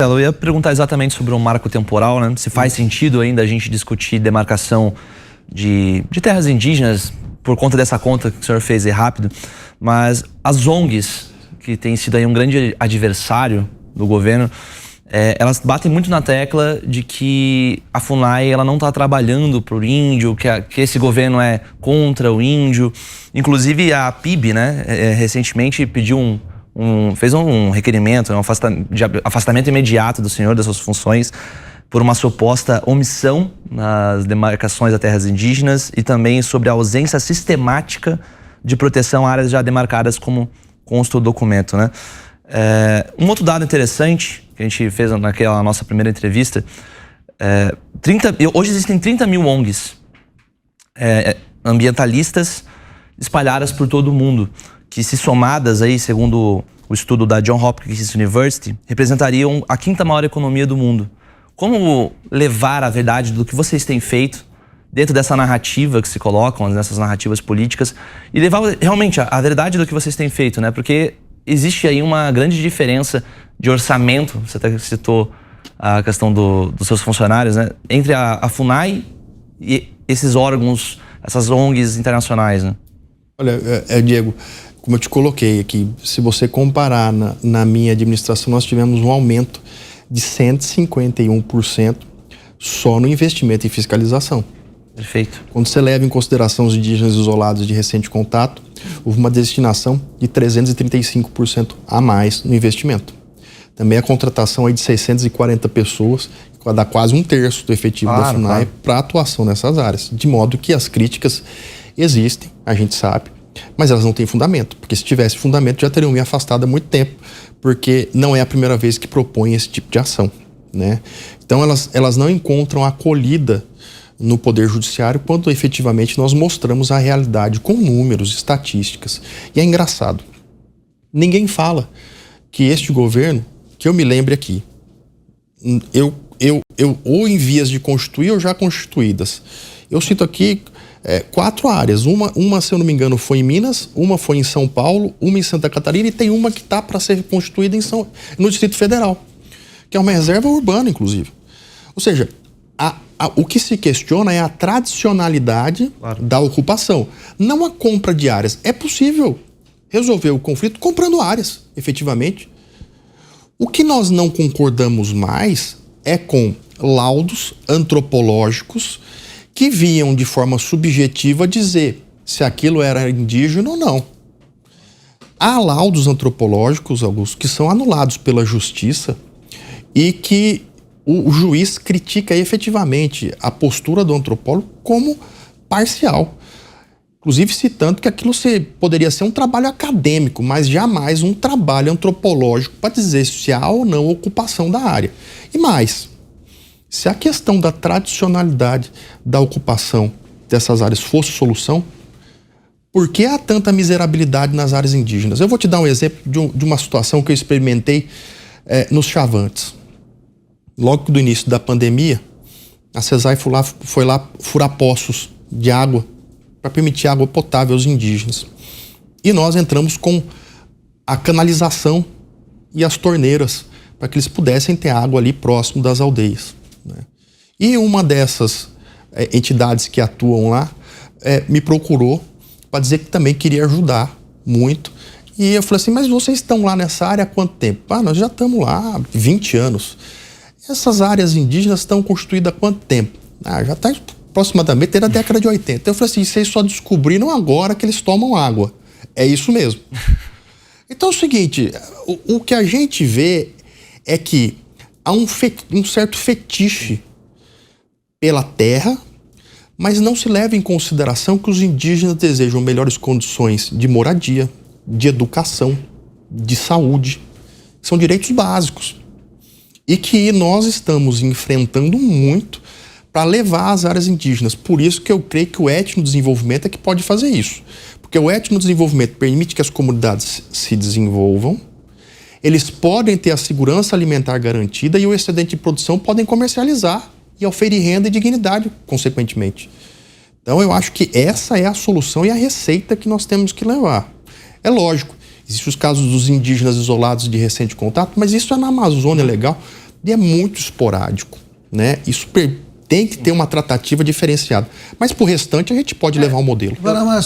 Eu ia perguntar exatamente sobre o marco temporal, né? Se faz sentido ainda a gente discutir demarcação de terras indígenas por conta dessa conta que o senhor fez aí rápido, mas as ONGs, que tem sido aí um grande adversário do governo, elas batem muito na tecla de que a FUNAI ela não está trabalhando para o índio, que esse governo é contra o índio. Inclusive a PIB, né, recentemente pediu fez um requerimento, de afastamento imediato do senhor das suas funções por uma suposta omissão nas demarcações das terras indígenas e também sobre a ausência sistemática de proteção a áreas já demarcadas como consta o documento, né? Um outro dado interessante que a gente fez naquela nossa primeira entrevista, hoje existem 30 mil ONGs ambientalistas espalhadas por todo o mundo, que se somadas aí, segundo o estudo da Johns Hopkins University, representariam a 5ª maior economia do mundo. Como levar a verdade do que vocês têm feito dentro dessa narrativa que se colocam, nessas narrativas políticas, e levar realmente a verdade do que vocês têm feito, né? Porque existe aí uma grande diferença de orçamento, você até citou a questão dos seus funcionários, né? Entre a FUNAI e esses órgãos, essas ONGs internacionais, né? Olha, Diego, como eu te coloquei aqui, se você comparar na minha administração, nós tivemos um aumento de 151% só no investimento em fiscalização. Perfeito. Quando você leva em consideração os indígenas isolados de recente contato, houve uma destinação de 335% a mais no investimento. Também a contratação aí de 640 pessoas, que dá quase 1/3 do efetivo da FUNAI para atuação nessas áreas. De modo que as críticas existem, a gente sabe, mas elas não têm fundamento, porque se tivesse fundamento já teriam me afastado há muito tempo, porque não é a primeira vez que propõem esse tipo de ação, né? Então elas não encontram acolhida no Poder Judiciário quando efetivamente nós mostramos a realidade com números, estatísticas. E é engraçado, ninguém fala que este governo, que eu me lembre aqui, ou em vias de constituir ou já constituídas, eu cito aqui 4 áreas, uma se eu não me engano foi em Minas, uma foi em São Paulo, uma em Santa Catarina e tem uma que está para ser constituída no Distrito Federal, que é uma reserva urbana, inclusive. Ou seja, o que se questiona é a tradicionalidade da ocupação, não a compra de áreas. É possível resolver o conflito comprando áreas, efetivamente. O que nós não concordamos mais é com laudos antropológicos que vinham de forma subjetiva dizer se aquilo era indígena ou não. Há laudos antropológicos, Augusto, que são anulados pela justiça e que o juiz critica efetivamente a postura do antropólogo como parcial. Inclusive citando que aquilo poderia ser um trabalho acadêmico, mas jamais um trabalho antropológico para dizer se há ou não ocupação da área. E mais, se a questão da tradicionalidade da ocupação dessas áreas fosse solução, por que há tanta miserabilidade nas áreas indígenas? Eu vou te dar um exemplo de uma situação que eu experimentei nos Chavantes. Logo do início da pandemia, a CESAI foi lá furar poços de água para permitir água potável aos indígenas. E nós entramos com a canalização e as torneiras para que eles pudessem ter água ali próximo das aldeias, né? E uma dessas entidades que atuam lá me procurou para dizer que também queria ajudar muito. E eu falei assim, mas vocês estão lá nessa área há quanto tempo? Nós já estamos lá há 20 anos. Essas áreas indígenas estão constituídas há quanto tempo? Já está aproximadamente desde a década de 80. Eu falei assim, vocês só descobriram agora que eles tomam água. É isso mesmo. Então é o seguinte, o que a gente vê é que há um certo fetiche pela terra, mas não se leva em consideração que os indígenas desejam melhores condições de moradia, de educação, de saúde. São direitos básicos. E que nós estamos enfrentando muito para levar as áreas indígenas. Por isso que eu creio que o etnodesenvolvimento é que pode fazer isso. Porque o etnodesenvolvimento permite que as comunidades se desenvolvam, eles podem ter a segurança alimentar garantida e o excedente de produção podem comercializar e oferir renda e dignidade, consequentemente. Então eu acho que essa é a solução e a receita que nós temos que levar. É lógico, existem os casos dos indígenas isolados de recente contato, mas isso é na Amazônia legal. e é muito esporádico, né? Isso tem que ter uma tratativa diferenciada. Mas pro restante a gente pode levar um modelo. Agora,